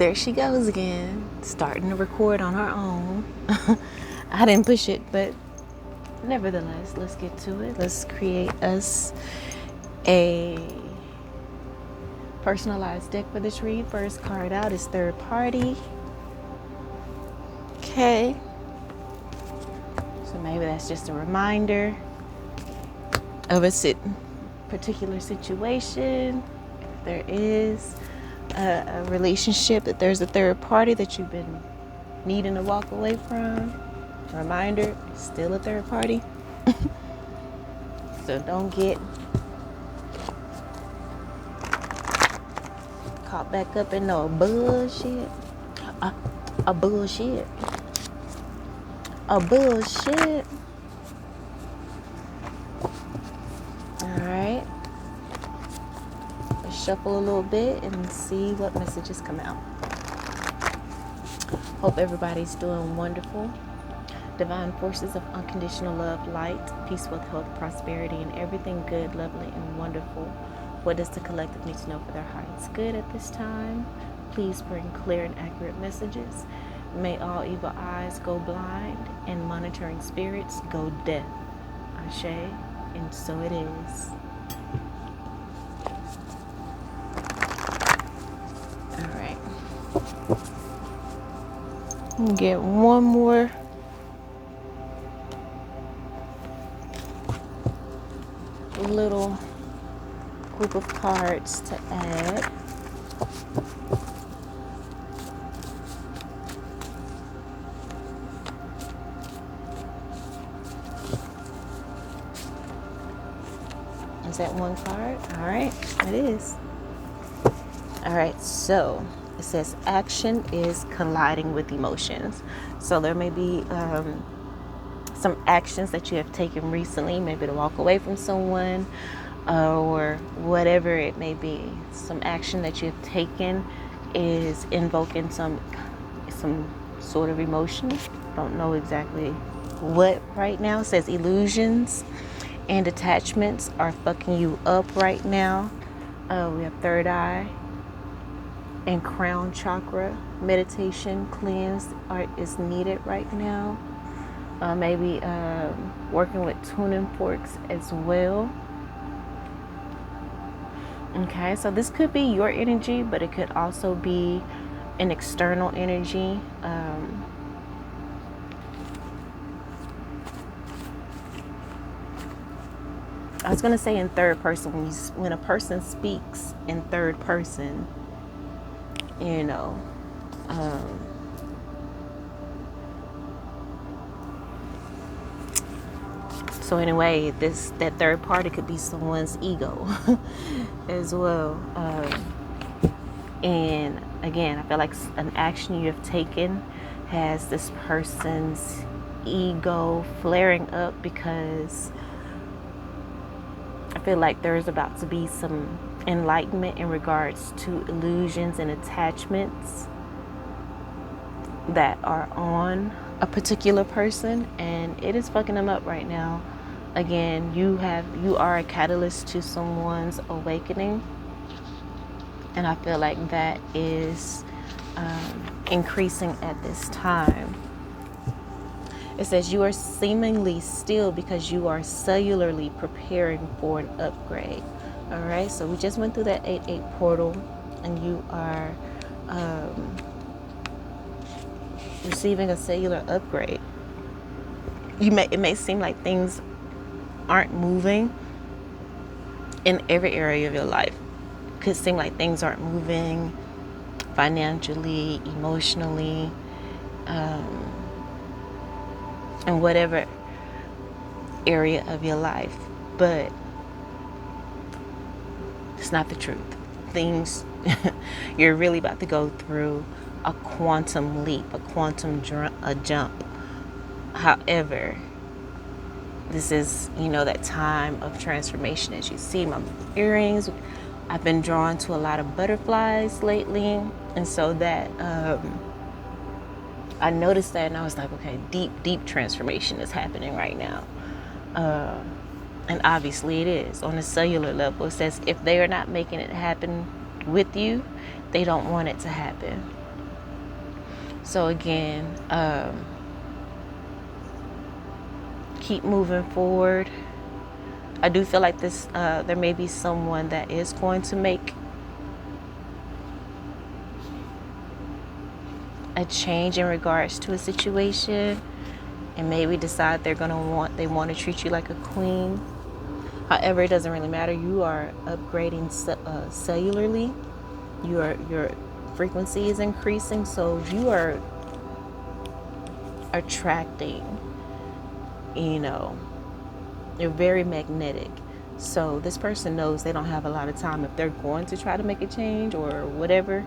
There she goes again, starting to record on her own. I didn't push it, but nevertheless, let's get to it. Let's create us a personalized deck for this read. First card out is third party. Okay. So maybe that's just a reminder of a particular situation. If there is a relationship, that there's a third party that you've been needing to walk away from. Reminder, it's still a third party. So don't get caught back up in no bullshit. A bullshit. A bullshit. Alright. Let's shuffle a little bit and see what messages come out. Hope everybody's doing wonderful. Divine forces of unconditional love, light, peace, wealth, health, prosperity, and everything good, lovely, and wonderful. What does the collective need to know for their highest good at this time? Please bring clear and accurate messages. May all evil eyes go blind and monitoring spirits go deaf. Ashe, and so it is. All right. Get one more little group of cards to add. Is that one card? All right, it is. All right, so it says action is colliding with emotions. So there may be some actions that you have taken recently, maybe to walk away from someone or whatever it may be. Some action that you've taken is invoking some sort of emotion. Don't know exactly what right now. It says illusions and attachments are fucking you up right now. We have third eye and crown chakra. Meditation, cleanse is needed right now. Maybe working with tuning forks as well. Okay, so this could be your energy, but it could also be an external energy. I was going to say in third person, when a person speaks in third person, you know, so anyway, that third party could be someone's ego as well. And again, I feel like an action you have taken has this person's ego flaring up because I feel like there's about to be some enlightenment in regards to illusions and attachments that are on a particular person, and it is fucking them up right now. Again, you are a catalyst to someone's awakening, and I feel like that is increasing at this time. It says you are seemingly still because you are cellularly preparing for an upgrade. All right, so we just went through that 8-8 portal, and you are receiving a cellular upgrade. It may seem like things aren't moving in every area of your life. It could seem like things aren't moving financially, emotionally, in whatever area of your life, but it's not the truth. Things you're really about to go through a quantum leap, a quantum jump. However, this is, that time of transformation. As you see my earrings, I've been drawn to a lot of butterflies lately, and so that I noticed that, and I was like, okay, deep transformation is happening right now. And obviously it is on a cellular level. It says if they are not making it happen with you, they don't want it to happen. So again, keep moving forward. I do feel like this, there may be someone that is going to make a change in regards to a situation, and maybe decide they want to treat you like a queen. However, it doesn't really matter. You are upgrading cellularly. Your frequency is increasing, so you are attracting, you know, you're very magnetic. So this person knows they don't have a lot of time. If they're going to try to make a change or whatever,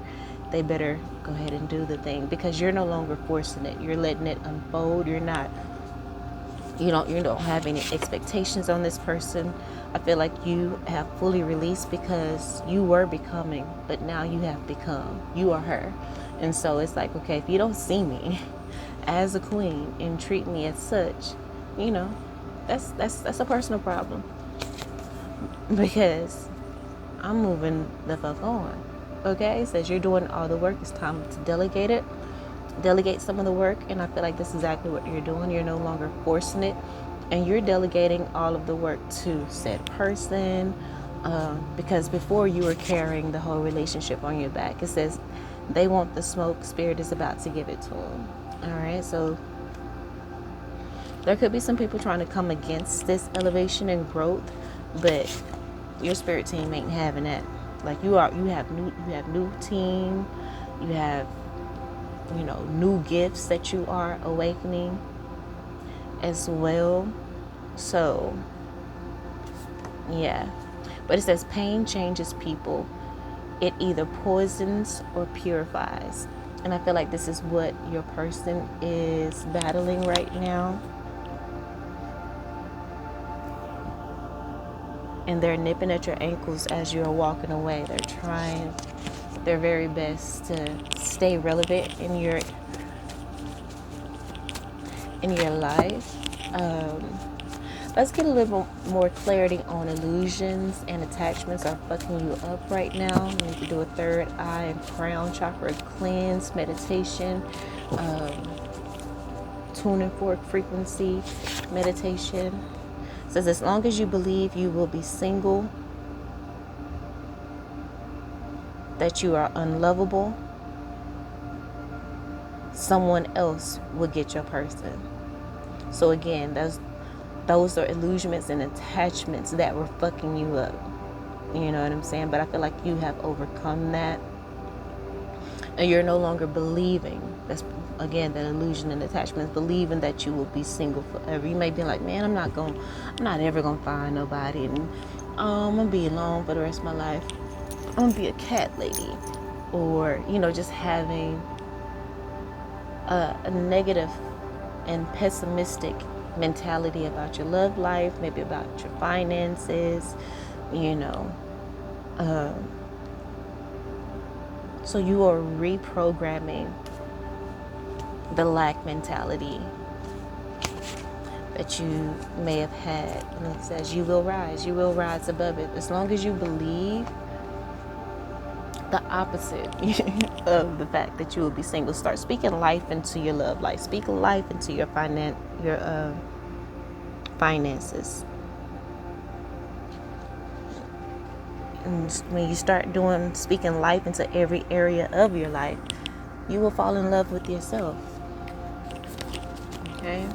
they better go ahead and do the thing, because you're no longer forcing it. You're letting it unfold. You don't have any expectations on this person. I feel like you have fully released, because you were becoming, but now you have become. You are her. And so it's like, okay, if you don't see me as a queen and treat me as such, you know, that's a personal problem, because I'm moving the fuck on. Okay, it says you're doing all the work. It's time to delegate it. Delegate some of the work, and I feel like this is exactly what you're doing. You're no longer forcing it, and you're delegating all of the work to said person, because before you were carrying the whole relationship on your back. It says they want the smoke. Spirit is about to give it to them. All right, so there could be some people trying to come against this elevation and growth, but your spirit team ain't having that. Like you have new team, you have, new gifts that you are awakening as well. So yeah, but it says pain changes people. It either poisons or purifies, and I feel like this is what your person is battling right now. And they're nipping at your ankles as you're walking away. They're trying their very best to stay relevant in your life. Let's get a little more clarity on illusions and attachments are fucking you up right now. You need to do a third eye and crown chakra cleanse, meditation, tuning fork frequency meditation. It says as long as you believe you will be single, that you are unlovable, someone else will get your person. So again, those are illusions and attachments that were fucking you up. You know what I'm saying? But I feel like you have overcome that. And you're no longer believing. That's, again, that illusion and attachment, believing that you will be single forever. You may be like, man, I'm not ever going to find nobody. And I'm going to be alone for the rest of my life. I'm going to be a cat lady. Or, just having a negative and pessimistic mentality about your love life, maybe about your finances, so you are reprogramming the lack mentality that you may have had. And it says you will rise above it. As long as you believe the opposite of the fact that you will be single, start speaking life into your love life. Speak life into your finances. And when you start speaking life into every area of your life, you will fall in love with yourself. Okay?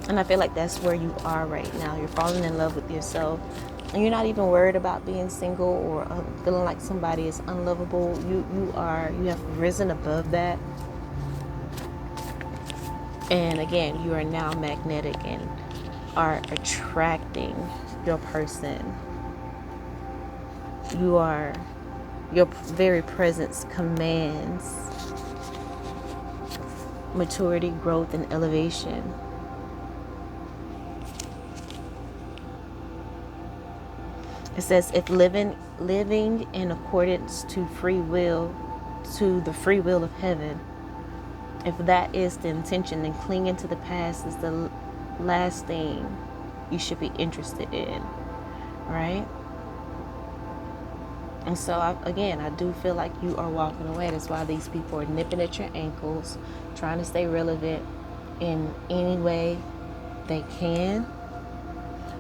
And I feel like that's where you are right now. You're falling in love with yourself. And you're not even worried about being single or feeling like somebody is unlovable. You have risen above that. And again, you are now magnetic and are attracting your person. Your very presence commands maturity, growth, and elevation. It says if living in accordance to free will, to the free will of heaven, if that is the intention, then clinging to the past is the last thing you should be interested in, right? And so, again, I do feel like you are walking away. That's why these people are nipping at your ankles, trying to stay relevant in any way they can,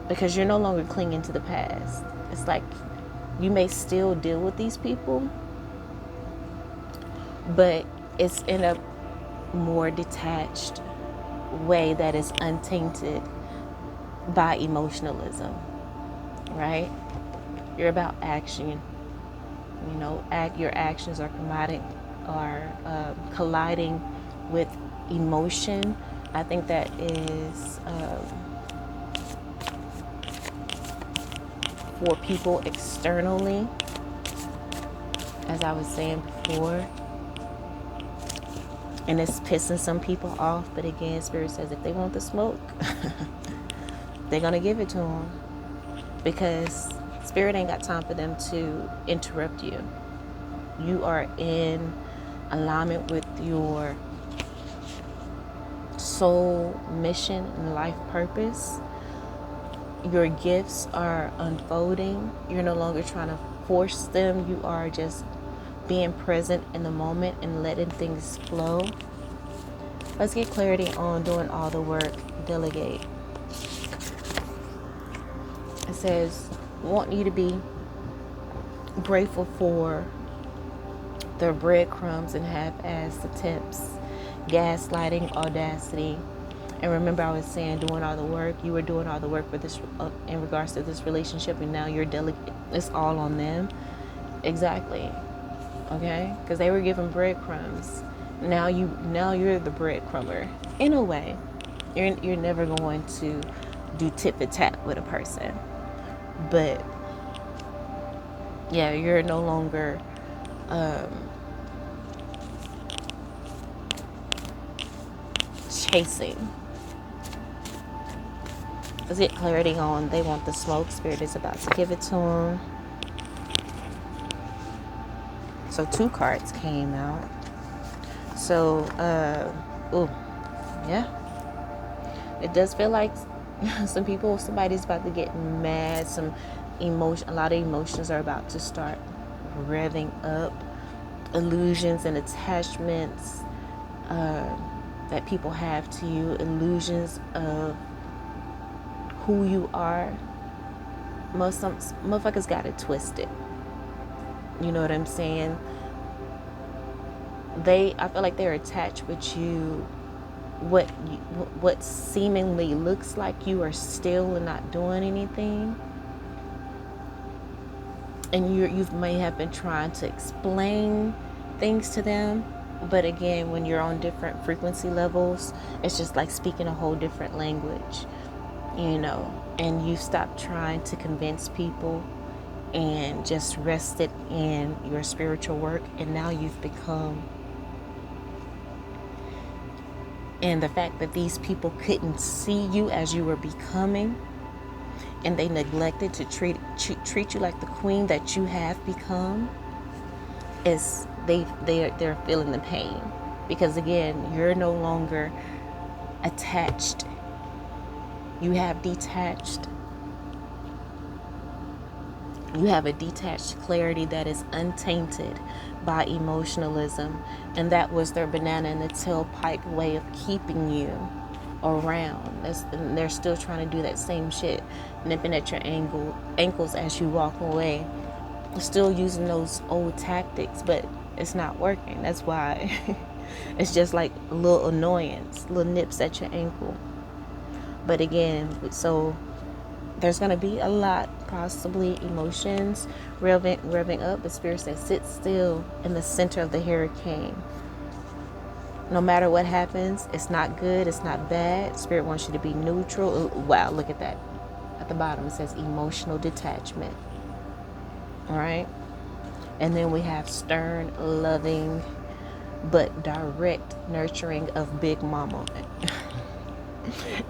because you're no longer clinging to the past. It's like you may still deal with these people, but it's in a more detached way that is untainted by emotionalism, right? You're about action. You know, your actions are colliding with emotion. I think that is for people externally, as I was saying before, and it's pissing some people off. But again, Spirit says if they want the smoke, they're gonna give it to them, because Spirit ain't got time for them to interrupt you. You are in alignment with your soul mission and life purpose. Your gifts are unfolding. You're no longer trying to force them. You are just being present in the moment and letting things flow. Let's get clarity on doing all the work. Delegate. It says, want you to be grateful for the breadcrumbs and half-assed attempts, gaslighting, audacity. And remember, I was saying doing all the work. You were doing all the work for this in regards to this relationship, and now you're it's all on them. Exactly. Okay, because they were given breadcrumbs. Now you're the breadcrumber. In a way, you're never going to do tit for tat with a person, but yeah, you're no longer chasing. Let's get clarity on they want the smoke. Spirit is about to give it to them. So 2 cards came out. So, yeah. It does feel like somebody's about to get mad. A lot of emotions are about to start revving up. Illusions and attachments that people have to you. Illusions of who you are. Some motherfuckers got it twisted. You know what I'm saying? I feel like they're attached with you. What seemingly looks like you are still and not doing anything, and you may have been trying to explain things to them, but again, when you're on different frequency levels, it's just like speaking a whole different language, you know. And you stop trying to convince people and just rested in your spiritual work, and now you've become. And the fact that these people couldn't see you as you were becoming, and they neglected to treat you like the queen that you have become, is they're feeling the pain, because again, you're no longer attached. You have detached. You have a detached clarity that is untainted by emotionalism, and that was their banana in the tailpipe way of keeping you around. And they're still trying to do that same shit, nipping at your ankles as you walk away, still using those old tactics, but it's not working. That's why it's just like a little annoyance, little nips at your ankle. But again, so there's going to be a lot, possibly emotions revving up. The Spirit says sit still in the center of the hurricane. No matter what happens, it's not good, it's not bad. Spirit wants you to be neutral. Wow, look at that. At the bottom it says emotional detachment. All right. And then we have stern, loving, but direct nurturing of Big Mama.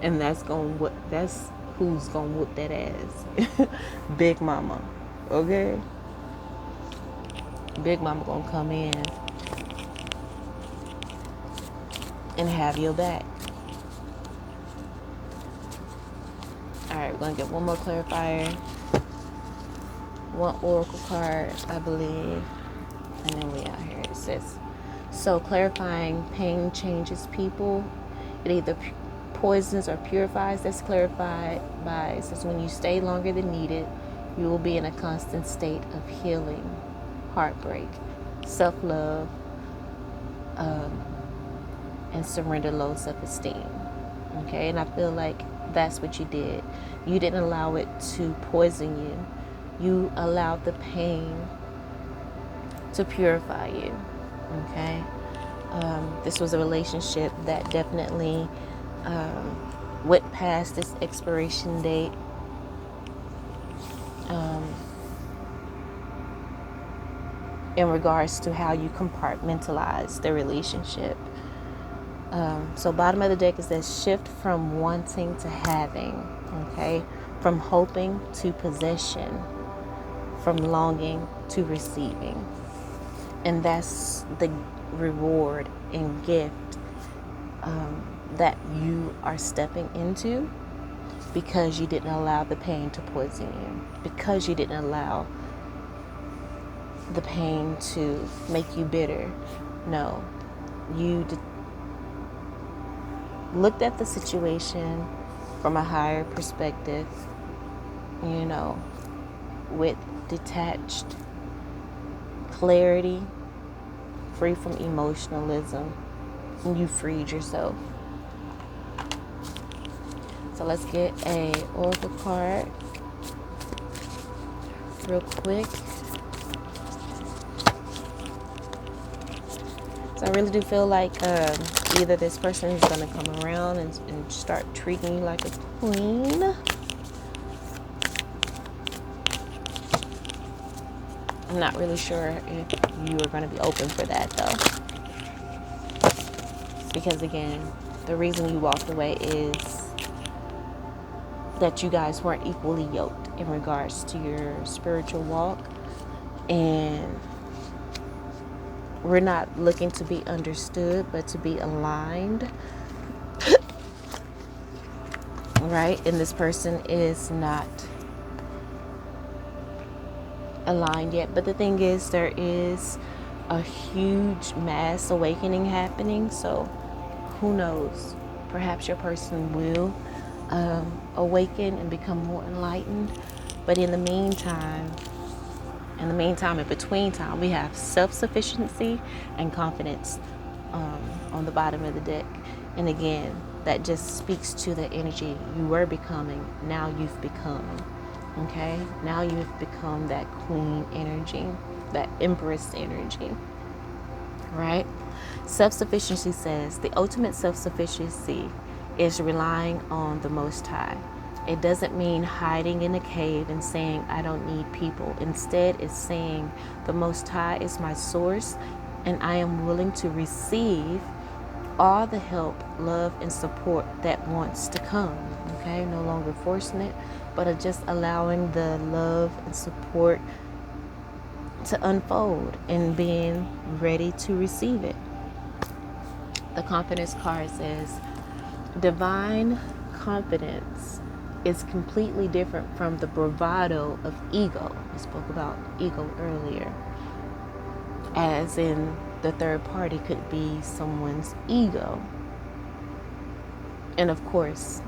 And that's who's gonna whoop that ass. Big Mama. Okay? Big Mama gonna come in and have your back. Alright, we're gonna get one more clarifier. one oracle card, I believe. And then we out here. It says, so clarifying pain changes people. It either poisons or purifies. That's clarified by, it says, when you stay longer than needed, you will be in a constant state of healing, heartbreak, self-love, and surrender low self-esteem. Okay, and I feel like that's what you did. You didn't allow it to poison you. You allowed the pain to purify you. Okay, this was a relationship that definitely went past its expiration date. In regards to how you compartmentalize the relationship. So bottom of the deck is that shift from wanting to having, okay? From hoping to possession, from longing to receiving. And that's the reward and gift that you are stepping into, because you didn't allow the pain to poison you, because you didn't allow the pain to make you bitter. No, you looked at the situation from a higher perspective, with detached clarity, free from emotionalism, and you freed yourself. So let's get a oracle card real quick. So I really do feel like either this person is going to come around and start treating you like a queen. I'm not really sure if you are going to be open for that, though. Because, again, the reason you walked away is that you guys weren't equally yoked in regards to your spiritual walk. And we're not looking to be understood, but to be aligned. Right? And this person is not aligned yet. But the thing is, there is a huge mass awakening happening. So who knows? Perhaps your person will awaken and become more enlightened. But in the meantime, in between time, we have self-sufficiency and confidence on the bottom of the deck. And again, that just speaks to the energy you were becoming. Now you've become. Okay? Now you've become that queen energy, that empress energy. Right? Self-sufficiency says the ultimate self-sufficiency is relying on the Most High. It doesn't mean hiding in a cave and saying, I don't need people. Instead, it's saying, the Most High is my source, and I am willing to receive all the help, love, and support that wants to come. Okay? No longer forcing it, but just allowing the love and support to unfold and being ready to receive it. The confidence card says, divine confidence is completely different from the bravado of ego. We spoke about ego earlier. As in, the third party could be someone's ego. And of course,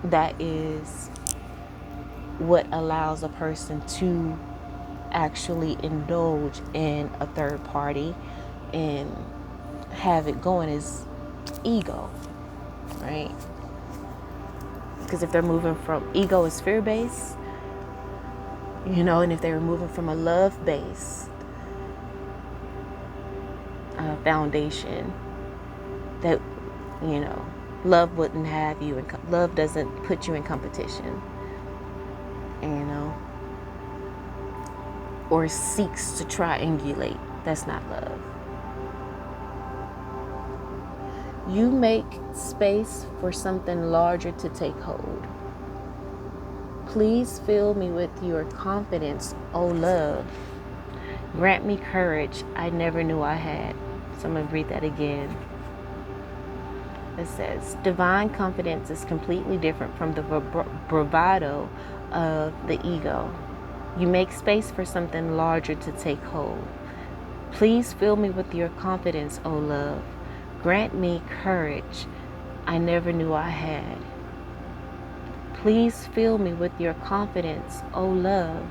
that is what allows a person to actually indulge in a third party and have it going is ego, right? Because if they're moving from ego is fear-based, and if they were moving from a love-based foundation, that, love wouldn't have you, love doesn't put you in competition, or seeks to triangulate. That's not love. You make space for something larger to take hold. Please fill me with your confidence, O love. Grant me courage I never knew I had. So I'm going to read that again. It says, divine confidence is completely different from the bravado of the ego. You make space for something larger to take hold. Please fill me with your confidence, O love. Grant me courage I never knew I had. Please fill me with your confidence, O love.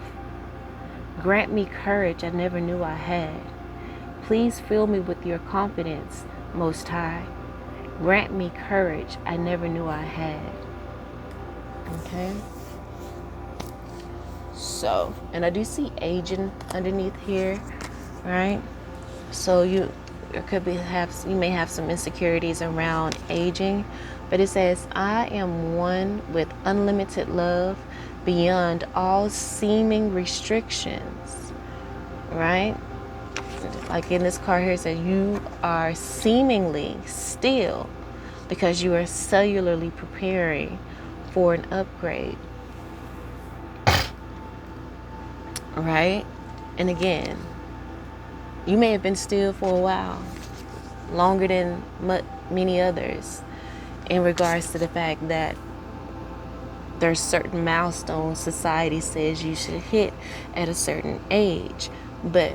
Grant me courage I never knew I had. Please fill me with your confidence, Most High. Grant me courage I never knew I had. Okay? So, and I do see aging underneath here, right? So you may have some insecurities around aging, but it says, I am one with unlimited love beyond all seeming restrictions, right? Like in this card here, it says you are seemingly still because you are cellularly preparing for an upgrade, right? And again, you may have been still for a while, longer than many others, in regards to the fact that there's certain milestones society says you should hit at a certain age, but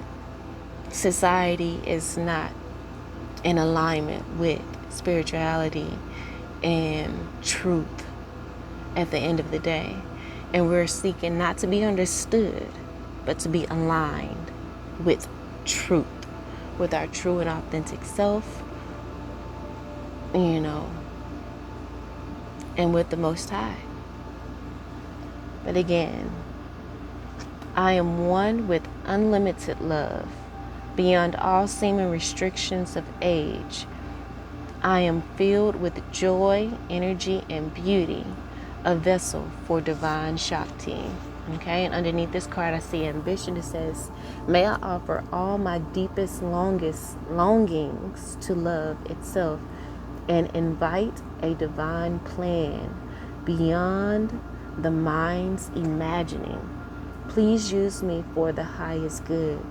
society is not in alignment with spirituality and truth at the end of the day. And we're seeking not to be understood, but to be aligned with truth, with our true and authentic self, and with the Most High. But again, I am one with unlimited love beyond all seeming restrictions of age. I am filled with joy, energy, and beauty, a vessel for divine Shakti. Okay, and underneath this card I see ambition. It says, may I offer all my deepest, longest longings to love itself and invite a divine plan beyond the mind's imagining. Please use me for the highest good.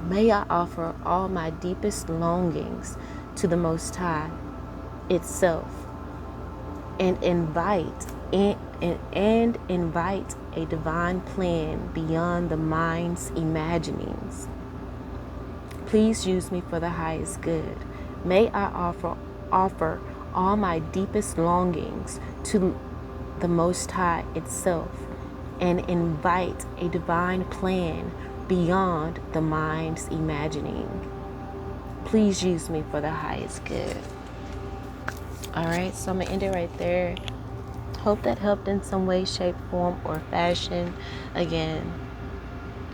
May I offer all my deepest longings to the Most High itself and invite a divine plan beyond the mind's imaginings. Please use me for the highest good. May I offer all my deepest longings to the Most High itself and invite a divine plan beyond the mind's imagining. Please use me for the highest good. All right, so I'm going to end it right there. Hope that helped in some way, shape, form, or fashion. Again,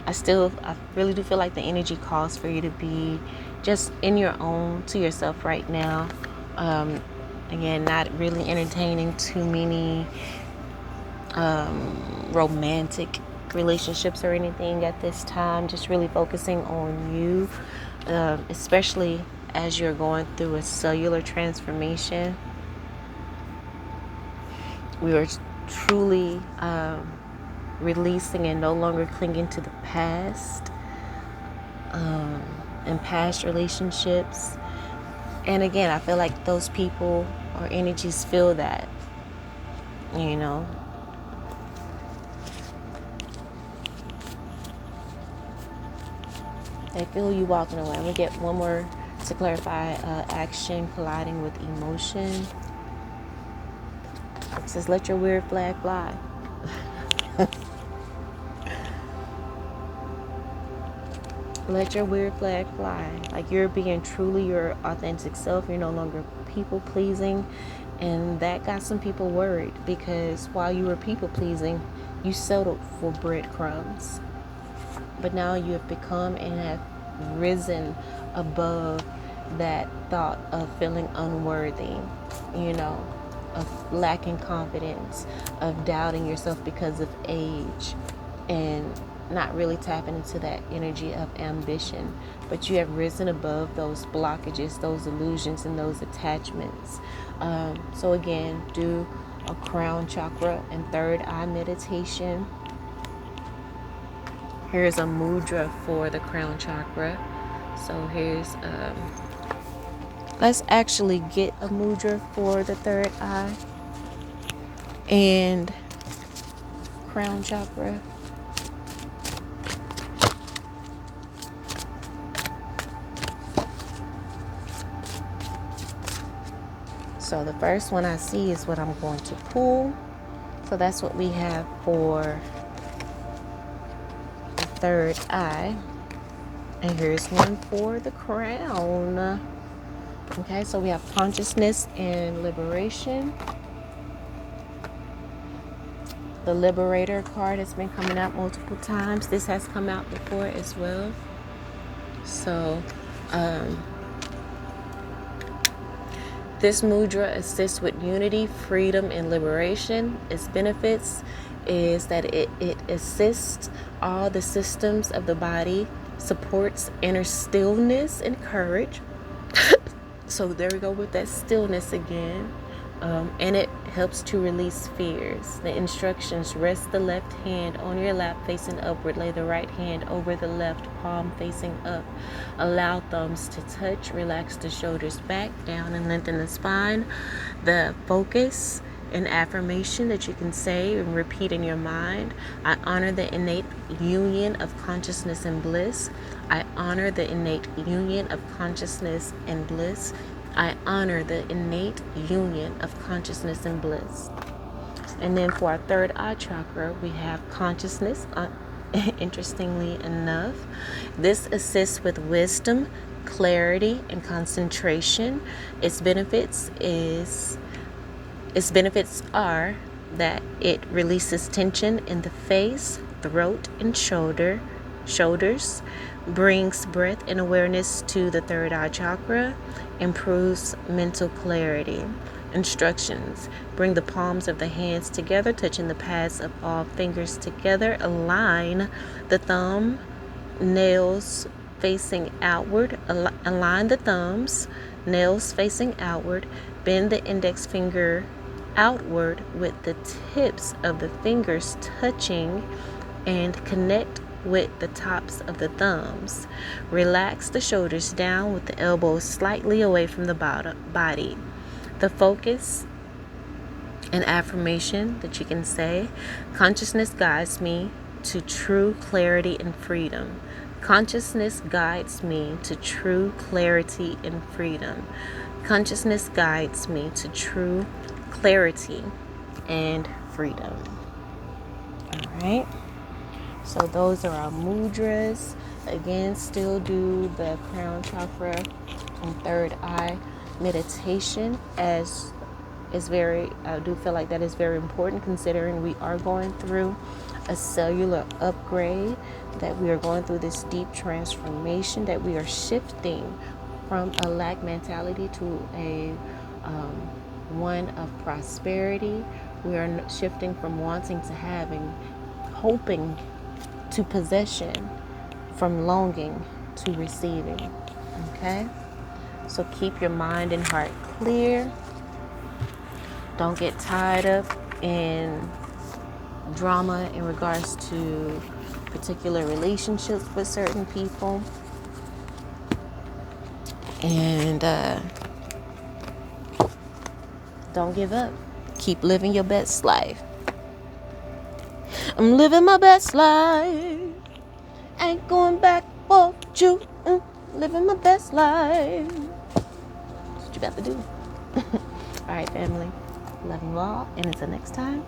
I really do feel like the energy calls for you to be just in your own, to yourself right now. Again, not really entertaining too many romantic relationships or anything at this time. Just really focusing on you, especially as you're going through a cellular transformation. We are truly releasing and no longer clinging to the past and past relationships. And again, I feel like those people or energies feel that, They feel you walking away. I'm going to get one more to clarify. Action colliding with emotion. It says, let your weird flag fly. Let your weird flag fly. Like, you're being truly your authentic self. You're no longer people pleasing. And that got some people worried, because while you were people pleasing, you settled for breadcrumbs. But now you have become and have risen above that thought of feeling unworthy, of lacking confidence, of doubting yourself because of age, and not really tapping into that energy of ambition. But you have risen above those blockages, those illusions, and those attachments. So again, do a crown chakra and third eye meditation. Here's a mudra for the crown chakra. So here's, let's actually get a mudra for the third eye and crown chakra. So the first one I see is what I'm going to pull. So that's what we have for the third eye. And here's one for the crown. Okay, so we have consciousness and liberation. The Liberator card has been coming out multiple times. This has come out before as well. So, this mudra assists with unity, freedom, and liberation. Its benefits is that it assists all the systems of the body, supports inner stillness and courage. So there we go with that stillness again. And it helps to release fears. The instructions: rest the left hand on your lap facing upward. Lay the right hand over the left palm facing up. Allow thumbs to touch. Relax the shoulders back, down, and lengthen the spine. The focus and affirmation that you can say and repeat in your mind: I honor the innate union of consciousness and bliss. I honor the innate union of consciousness and bliss. I honor the innate union of consciousness and bliss. And then for our third eye chakra, we have consciousness. Interestingly enough, this assists with wisdom, clarity, and concentration. Its benefits are that it releases tension in the face, throat, and shoulders, brings breath and awareness to the third eye chakra, improves mental clarity. Instructions: bring the palms of the hands together, touching the pads of all fingers together. Align the thumb nails facing outward. Align the thumbs nails facing outward. Bend the index finger outward with the tips of the fingers touching, and connect with the tops of the thumbs. Relax the shoulders down with the elbows slightly away from the body. The focus and affirmation that you can say: consciousness guides me to true clarity and freedom. Consciousness guides me to true clarity and freedom. Consciousness guides me to true clarity and freedom. All right. So those are our mudras. Again, still do the crown chakra and third eye meditation, as is very, I do feel like that is very important, considering we are going through a cellular upgrade, that we are going through this deep transformation, that we are shifting from a lack mentality to a one of prosperity. We are shifting from wanting to having, hoping to possession, from longing to receiving. Okay? So keep your mind and heart clear. Don't get tied up in drama in regards to particular relationships with certain people. And don't give up. Keep living your best life. I'm living my best life. Ain't going back for you. Living my best life. That's what you got to do. All right, family. Love you all. And until next time.